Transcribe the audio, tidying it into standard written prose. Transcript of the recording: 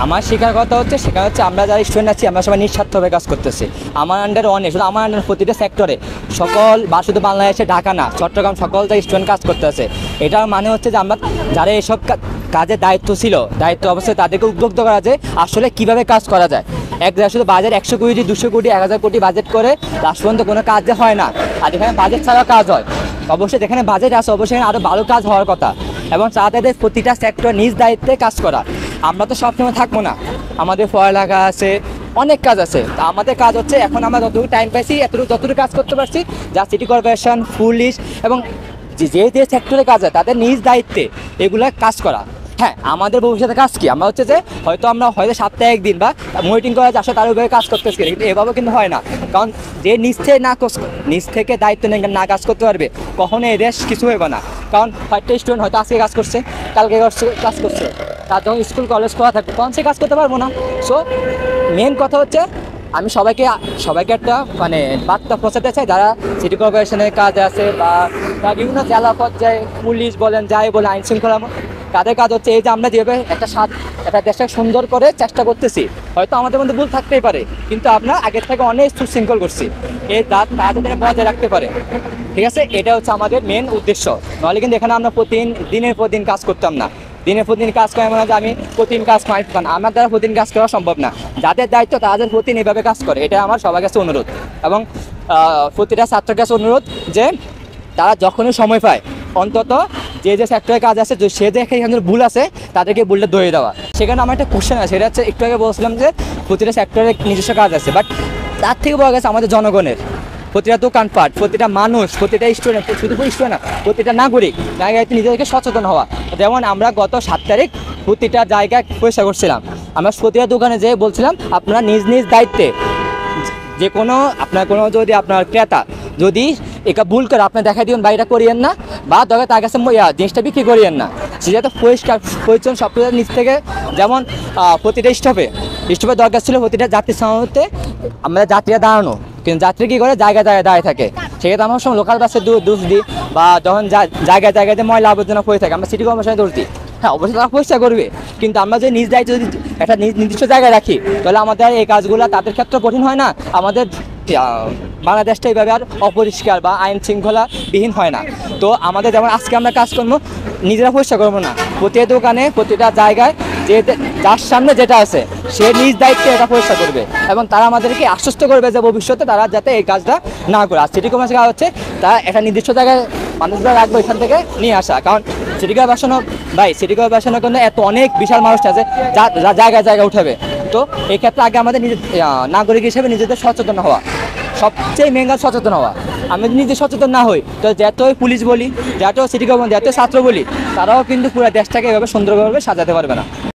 আমার শেখার কথা হচ্ছে সেখানে হচ্ছে আমরা যারা স্টুডেন্ট আছি আমরা সবাই নিঃস্বার্থভাবে কাজ করতেছি। আমার আন্ডারে অনেক, শুধু আমার আন্ডারে প্রতিটা সেক্টরে সকল বা শুধু বাংলাদেশে ঢাকা না চট্টগ্রাম সকল জায়গায় স্টুডেন্ট কাজ করতেছে। এটার মানে হচ্ছে যে আমরা যারা এসব কাজের দায়িত্ব ছিল দায়িত্ব অবশ্যই তাদেরকে উদ্বুদ্ধ করা যায় আসলে কীভাবে কাজ করা যায়। এক জায়গায় শুধু বাজেট 100 কোটি 200 কোটি 1000 কোটি বাজেট করে লাস্ট পর্যন্ত কোনো কাজ যে হয় না, আর এখানে বাজেট ছাড়া কাজ হয়। অবশ্যই যেখানে বাজেট আছে অবশ্যই আরও ভালো কাজ হওয়ার কথা এবং তাদের প্রতিটা সেক্টর নিজ দায়িত্বে কাজ করা। আমরা তো সবসময় থাকবো না, আমাদের পড়ালেখা আছে, অনেক কাজ আছে। আমাদের কাজ হচ্ছে এখন আমরা যতটুকু টাইম পাইছি যতটুকু কাজ করতে পারছি, যা সিটি কর্পোরেশন পুলিশ এবং যে সেক্টরে কাজ হয় তাদের নিজ দায়িত্বে এগুলো কাজ করা। হ্যাঁ, আমাদের ভবিষ্যতে কাজ কি আমরা হচ্ছে যে হয়তো সপ্তাহে একদিন বা মনিটরিং করা আসলে তার উপরে কাজ করতেছি, কিন্তু এভাবে কিন্তু হয় না। কারণ যে নিজ থেকে দায়িত্ব না কাজ করতে পারবে কখনো এই দেশ কিছু হবে না। কারণ একটা স্টুডেন্ট হয়তো আজকে কাজ করছে, কালকে কাজ করছে, তার যখন স্কুল কলেজ খোলা থাকবে তখন সে কাজ করতে পারবো না। সো মেন কথা হচ্ছে আমি সবাইকে একটা মানে বার্তা পৌঁছাতে চাই যারা সিটি কর্পোরেশনের কাজে আছে বা বিভিন্ন জেলা পর্যায়ে পুলিশ বলেন যাই বলে আইন শৃঙ্খলা, তাদের কাজ হচ্ছে এই যে আমরা যেভাবে একটা দেশটা সুন্দর করে চেষ্টা করতেছি, হয়তো আমাদের মধ্যে ভুল থাকতেই পারে কিন্তু আমরা আগের থেকে অনেক সুশৃঙ্খল করছি, এই তাদের বজায় রাখতে পারে। ঠিক আছে, এটা হচ্ছে আমাদের মেন উদ্দেশ্য। নাহলে কিন্তু এখানে আমরা দিনের পর দিন কাজ করতাম না। দিনের পর দিন কাজ করে মানে যে আমি প্রতিদিন কাজ পাই না, আমার দ্বারা প্রতিদিন কাজ করা সম্ভব না। যাদের দায়িত্ব তাদের প্রতিদিন এইভাবে কাজ করে, এটা আমার সবার কাছে অনুরোধ এবং প্রতিটা ছাত্রের কাছে অনুরোধ যে তারা যখনই সময় পায় অন্তত যে সেক্টরে কাজ আছে সে যে এখানে ভুল আছে তাদেরকে ভুলটা ধরিয়ে দেওয়া। সেখানে আমার একটা কোশ্চেন আছে, সেটা হচ্ছে একটু আগে বলছিলাম যে প্রতিটা সেক্টরে নিজস্ব কাজ আছে, বাট তার থেকে বলা গেছে আমাদের জনগণের প্রতিটা দোকানপাট, প্রতিটা মানুষ, প্রতিটা স্টুডেন্ট, শুধু স্টুডেন্ট না প্রতিটা নাগরিক নিজেদেরকে সচেতন হওয়া। যেমন আমরা গত 7 তারিখ প্রতিটা জায়গায় পরিষ্কার করছিলাম, আমরা প্রতিটা দোকানে যেয়ে বলছিলাম আপনারা নিজ দায়িত্বে যে আপনার যদি আপনার ক্রেতা যদি এটা ভুল করে আপনি দেখাই দিবেন বাড়িটা করিয়েন না বা দরকার তার কাছে জিনিসটা বিক্রি করিয়েন না। সে যাতে পরিষ্কার পরিচ্ছন্ন সব কিছু নিচ থেকে, যেমন প্রতিটা স্টপে দরকার ছিল প্রতিটা যাত্রী সামনে আমাদের যাত্রীরা দাঁড়ানো, কিন্তু যাত্রী কী করে জায়গায় দাঁড়িয়ে থাকে। সেক্ষেত্রে আমরা সময় লোকাল বাসে দোষ দিই বা যখন জায়গায় ময়লা আবর্জনা পড়ে থাকে আমরা সিটি কর্পোরেশনে দোষ দিই। হ্যাঁ, অবশ্যই তারা পরিষ্কার করবে, কিন্তু আমরা যদি নিজ দায়িত্ব যদি একটা নির্দিষ্ট জায়গায় রাখি তাহলে আমাদের এই কাজগুলো তাদের ক্ষেত্রে কঠিন হয় না, আমাদের বাংলাদেশটা এইভাবে আর অপরিষ্কার বা আইন শৃঙ্খলা বিহীন হয় না। তো আমাদের যেমন আজকে আমরা কাজ করবো নিজেরা পরিষ্কার করবো না, প্রতিটা দোকানে প্রতিটা জায়গায় যার সামনে যেটা আছে সে নিজ দায়িত্বে এটা পরিষ্কার করবে এবং তারা আমাদেরকে আশ্বস্ত করবে যে ভবিষ্যতে তারা যাতে এই কাজটা না করে। আর সিটি কর্পোরেশন কাজ হচ্ছে তারা একটা নির্দিষ্ট জায়গায় মানুষরা রাখবে এখান থেকে নিয়ে আসা। কারণ সিটি কর্পোরেশনের জন্য এত অনেক বিশাল মানুষ আছে যা জায়গায় উঠাবে। তো এই ক্ষেত্রে আগে আমাদের নাগরিক হিসেবে নিজেদের সচেতন হওয়া, সবচেয়ে মেন কাজ সচেতন হওয়া। আমি যদি নিজে সচেতন না হই তো যতই পুলিশ বলি, যত সিটি কর্পোরেশন, যত ছাত্র বলি, তারাও কিন্তু পুরো দেশটাকে এভাবে সুন্দরভাবে সাজাতে পারবে না।